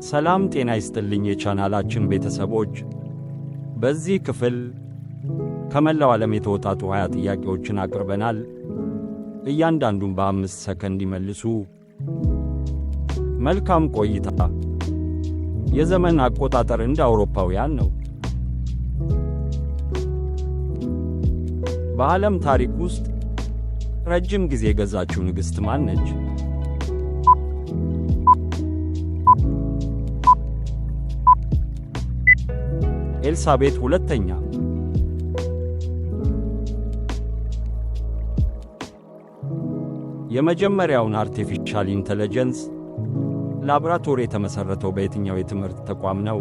ሰላም ጤና ይስጥልኝ የቻናላችን ቤተሰቦች። በዚህ ክፍል ከመላው ዓለም የተወጣጡ 20 ጥያቄዎችን አቅርበናል። እያንዳንዱን በ5 ሰከንድ ይመልሱ። መልካም ቆይታ። የዘመን አቆጣጠር እንደ አውሮፓውያን ነው። በዓለም ታሪክ ውስጥ ረጅም ጊዜ የገዛችው ንግሥት ማን ነች? ኤልሳቤጥ ሁለተኛ። የመጀመሪያውን አርቲፊሻል ኢንተለጀንስ ላብራቶሪ የተመሠረተው በየትኛው የትምህርት ተቋም ነው?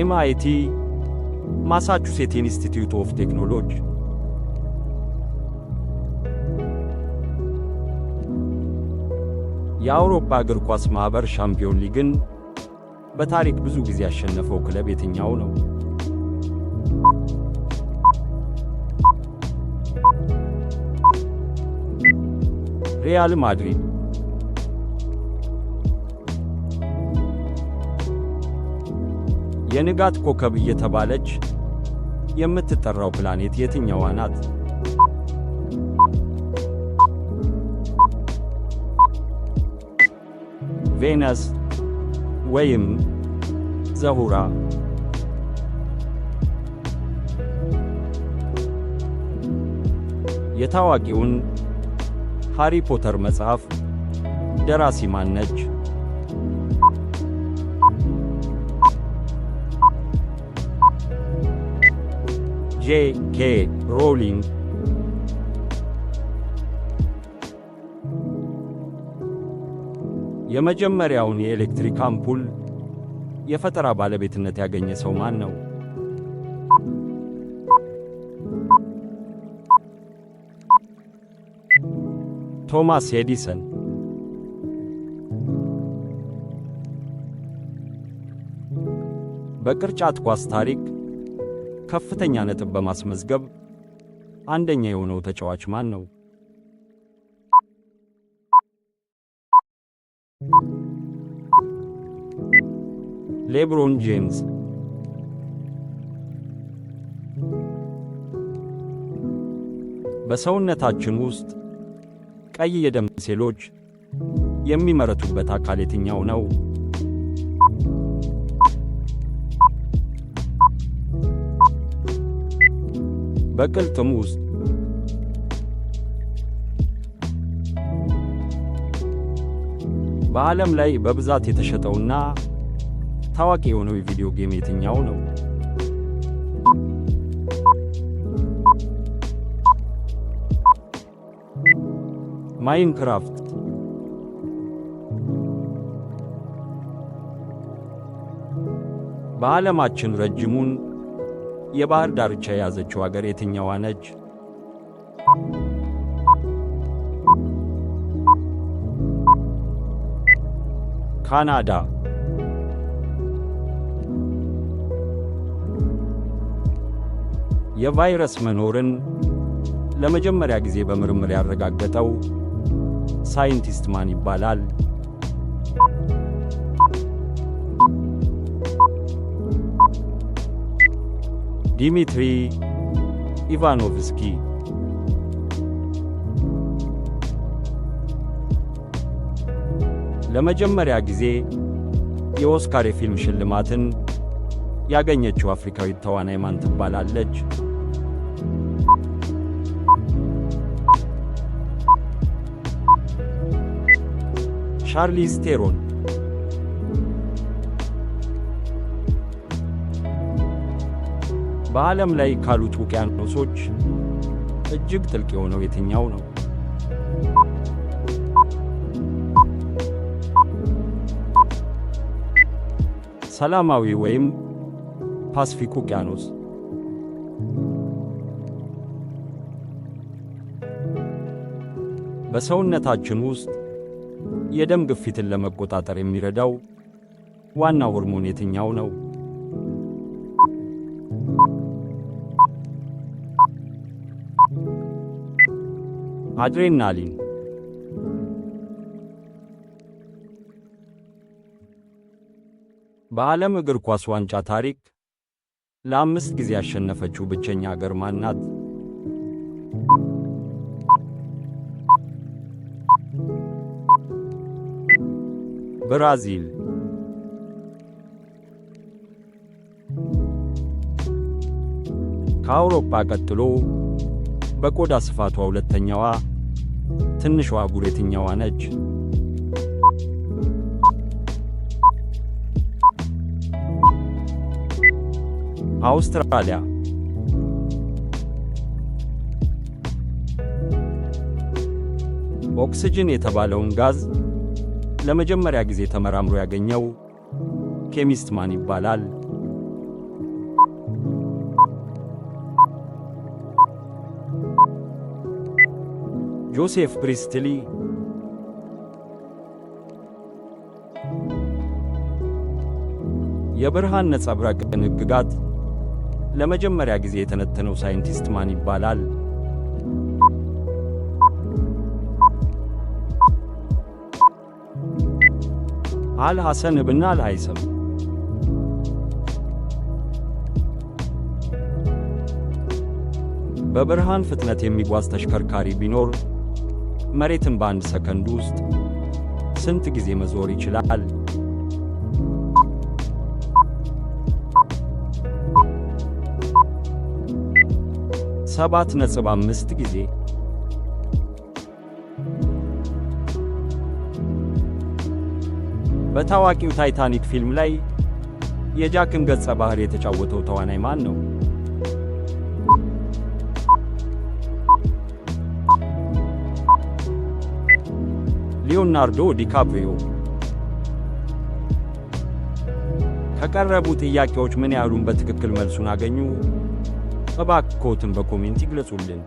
ኤምአይቲ፣ ማሳቹሴት ኢንስቲትዩት ኦፍ ቴክኖሎጂ። የአውሮፓ እግር ኳስ ማኅበር ሻምፒዮን ሊግን በታሪክ ብዙ ጊዜ ያሸነፈው ክለብ የትኛው ነው? ሪያል ማድሪድ። የንጋት ኮከብ እየተባለች የምትጠራው ፕላኔት የትኛዋ ናት? ቬነስ ወይም ዘሁራ። የታዋቂውን ሃሪ ፖተር መጽሐፍ ደራሲ ማን ነች? ጄ.ኬ. ሮሊንግ። የመጀመሪያውን የኤሌክትሪክ አምፑል የፈጠራ ባለቤትነት ያገኘ ሰው ማን ነው? ቶማስ ኤዲሰን። በቅርጫት ኳስ ታሪክ ከፍተኛ ነጥብ በማስመዝገብ አንደኛ የሆነው ተጫዋች ማን ነው? ሌብሮን ጄምስ። በሰውነታችን ውስጥ ቀይ የደም ሴሎች የሚመረቱበት አካል የትኛው ነው? በቅልጥም ውስጥ። በዓለም ላይ በብዛት የተሸጠውና ታዋቂ የሆነው የቪዲዮ ጌም የትኛው ነው? ማይንክራፍት። በዓለማችን ረጅሙን የባህር ዳርቻ የያዘችው አገር የትኛዋ ነች? ካናዳ። የቫይረስ መኖርን ለመጀመሪያ ጊዜ በምርምር ያረጋገጠው ሳይንቲስት ማን ይባላል? ዲሚትሪ ኢቫኖቭስኪ። ለመጀመሪያ ጊዜ የኦስካር የፊልም ሽልማትን ያገኘችው አፍሪካዊት ተዋናይ ማን ትባላለች? ሻርሊዝ ቴሮን። በዓለም ላይ ካሉት ውቅያኖሶች እጅግ ጥልቅ የሆነው የትኛው ነው? ሰላማዊ ወይም ፓስፊክ ውቅያኖስ። በሰውነታችን ውስጥ የደም ግፊትን ለመቆጣጠር የሚረዳው ዋና ሆርሞን የትኛው ነው? አድሬናሊን በዓለም እግር ኳስ ዋንጫ ታሪክ ለ5 ጊዜ ያሸነፈችው ብቸኛ አገር ማን ናት? ብራዚል። ከአውሮፓ ቀጥሎ በቆዳ ስፋቷ ሁለተኛዋ ትንሿ አህጉር የትኛዋ ነች? አውስትራሊያ። ኦክስጅን የተባለውን ጋዝ ለመጀመሪያ ጊዜ ተመራምሮ ያገኘው ኬሚስት ማን ይባላል? ጆሴፍ ፕሪስትሊ። የብርሃን ነጸብራቅን ሕግጋት ለመጀመሪያ ጊዜ የተነተነው ሳይንቲስት ማን ይባላል? አልሐሰን ኢብን አልሃይሰም። በብርሃን ፍጥነት የሚጓዝ ተሽከርካሪ ቢኖር መሬትን በአንድ ሰከንድ ውስጥ ስንት ጊዜ መዞር ይችላል? 7.5 ጊዜ። በታዋቂው ታይታኒክ ፊልም ላይ የጃክን ገጸ ባህሪ የተጫወተው ተዋናይ ማን ነው? ሊዮናርዶ ዲካፕሪዮ። ከቀረቡ ጥያቄዎች ምን ያህሉን በትክክል መልሱን አገኙ? እባክዎትን በኮሜንት ይግለጹልን።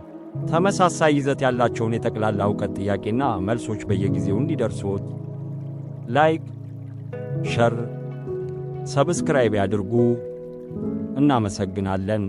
ተመሳሳይ ይዘት ያላቸውን የጠቅላላ ዕውቀት ጥያቄና መልሶች በየጊዜው እንዲደርሶት ላይክ፣ ሸር፣ ሰብስክራይብ ያድርጉ። እናመሰግናለን።